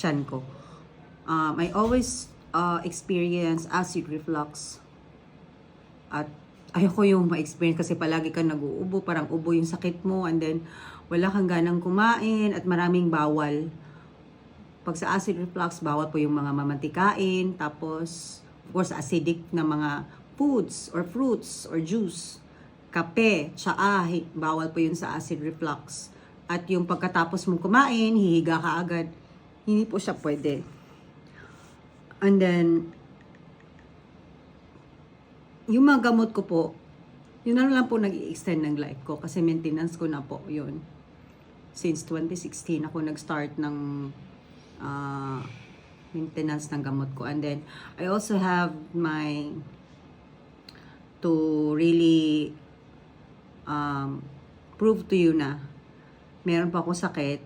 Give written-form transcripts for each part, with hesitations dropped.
tiyan ko. I always experience acid reflux. At ayoko yung ma-experience kasi palagi kang nag-uubo, parang ubo yung sakit mo, and then wala kang ganang kumain at maraming bawal. Pag sa acid reflux, bawal po yung mga mamantikain, tapos of course acidic na mga foods or fruits or juice. Kape, tsaa, bawal po yun sa acid reflux. At yung pagkatapos mong kumain, hihiga ka agad. Hindi po siya pwede. And then, yung mga gamot ko po, yun na lang po nag-i-extend ng life ko kasi maintenance ko na po yun. Since 2016 ako nag-start ng maintenance ng gamot ko. And then, I also have to really prove to you na meron pa akong sakit,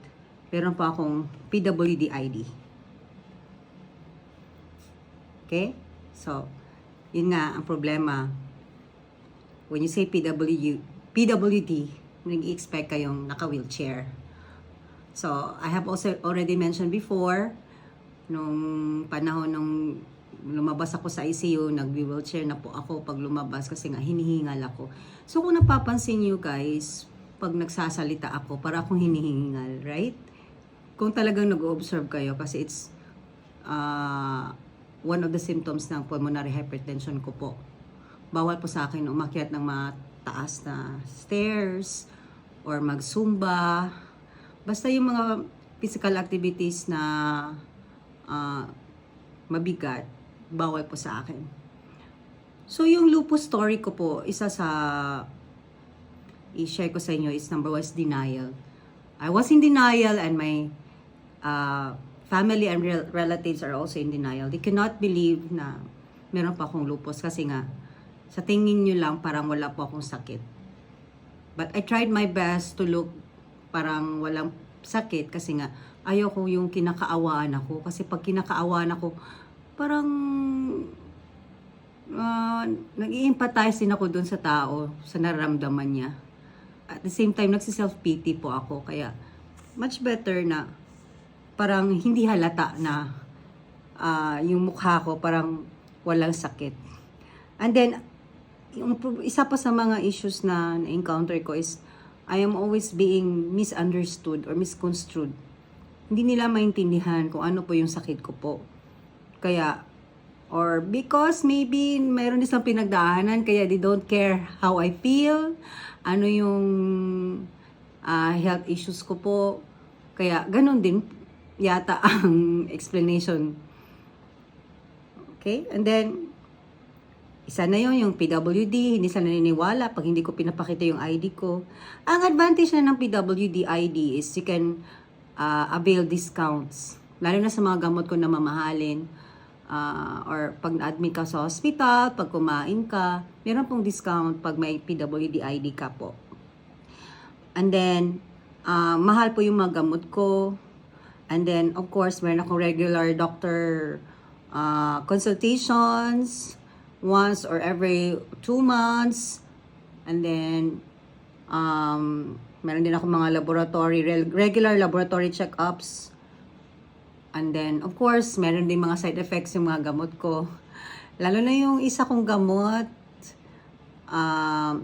meron pa akong PWD ID. Okay? So, yun nga ang problema. When you say PWD, nag-expect kayong naka-wheelchair. So, I have also already mentioned before, nung panahon nung lumabas ako sa ICU, nag-wheelchair na po ako pag lumabas kasi nga hinihingal ako. So, kung napapansin nyo guys, pag nagsasalita ako, para akong hinihingal, right? Kung talagang nag-observe kayo, kasi it's one of the symptoms ng pulmonary hypertension ko po. Bawal po sa akin umakyat ng mataas na stairs or mag-zumba. Basta yung mga physical activities na mabigat, bawal po sa akin. So, yung lupus story ko po, isa sa i-share ko sa inyo is number 1 is denial. I was in denial and my family and relatives are also in denial. They cannot believe na meron pa akong lupus kasi nga sa tingin nyo lang parang wala po akong sakit. But I tried my best to look parang walang sakit kasi nga ayoko yung kinakaawaan ako. Kasi pag kinakaawaan ako, parang nag-i-empathize din ako dun sa tao, sa nararamdaman niya. At the same time, nagsi-self-pity po ako. Kaya, much better na parang hindi halata na yung mukha ko parang walang sakit. And then, yung isa pa sa mga issues na na-encounter ko is I am always being misunderstood or misconstrued. Hindi nila maintindihan kung ano po yung sakit ko po. Kaya, or because maybe mayroon isang pinagdaanan kaya they don't care how I feel, ano yung health issues ko po. Kaya ganun din yata ang explanation. Okay? And then, isa na yung PWD, hindi sila naniniwala pag hindi ko pinapakita yung ID ko. Ang advantage na ng PWD ID is you can avail discounts. Lalo na sa mga gamot ko na mamahalin. Or pag na-admit ka sa hospital, pag kumain ka, meron pong discount pag may PWD ID ka po. And then, mahal po yung mga gamot ko. And then, of course, meron akong regular doctor consultations once or every 2 months. And then, meron din ako mga regular laboratory check-ups. And then, of course, meron din mga side effects yung mga gamot ko. Lalo na yung isa kong gamot,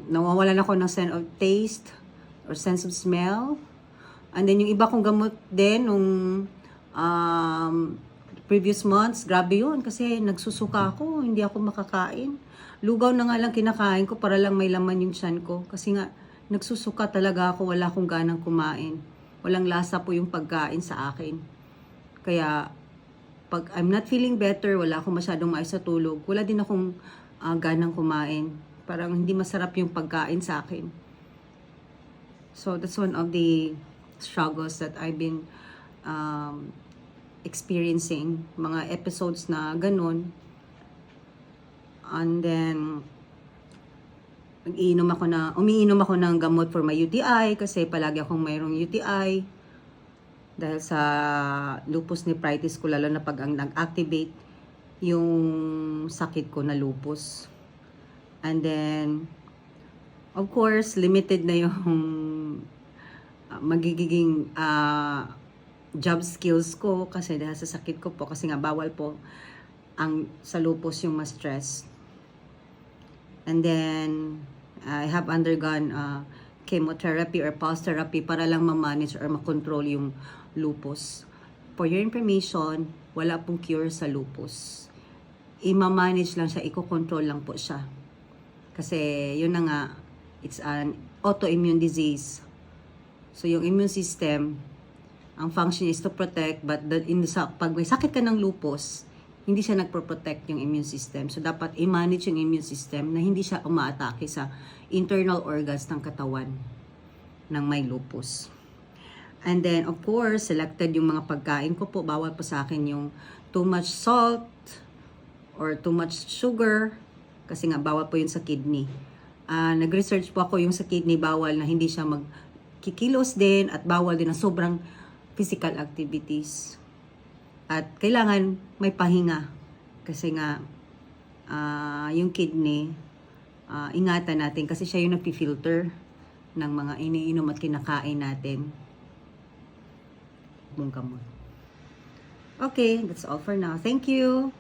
nawawalan ako ng sense of taste or sense of smell. And then, yung iba kong gamot din, nung previous months, grabe yun. Kasi nagsusuka ako, hindi ako makakain. Lugaw na nga lang kinakain ko para lang may laman yung tiyan ko. Kasi nga, nagsusuka talaga ako, wala akong ganang kumain. Walang lasa po yung pagkain sa akin. Kaya, pag I'm not feeling better, wala akong masyadong maayos sa tulog, wala din akong ganang kumain. Parang hindi masarap yung pagkain sa akin. So, that's one of the struggles that I've been experiencing. Mga episodes na ganun. And then, umiinom ako ng gamot for my UTI kasi palagi akong mayroong UTI. Dahil sa lupus nephritis ko, lalo na pag ang nag-activate yung sakit ko na lupus. And then, of course, limited na yung magiging job skills ko kasi dahil sa sakit ko po, kasi nga bawal po ang sa lupus yung ma-stress. And then I have undergone chemotherapy or pulse therapy para lang ma-manage or ma-control yung lupus. For your information, wala pong cure sa lupus. I-manage lang siya, i-control lang po siya. Kasi yun na nga, it's an autoimmune disease. So yung immune system, ang function is to protect, but pag may sakit ka ng lupus, hindi siya nagpro-protect yung immune system. So dapat i-manage yung immune system na hindi siya umaatake sa internal organs ng katawan ng may lupus. And then, of course, selected yung mga pagkain ko po. Bawal po sa akin yung too much salt or too much sugar kasi nga bawal po yun sa kidney. Nag-research po ako yung sa kidney, bawal na hindi siya magkikilos din at bawal din na sobrang physical activities. At kailangan may pahinga kasi nga yung kidney, ingatan natin kasi siya yung nagpi-filter ng mga iniinom at kinakain natin. Mong gamot. Okay, that's all for now. Thank you.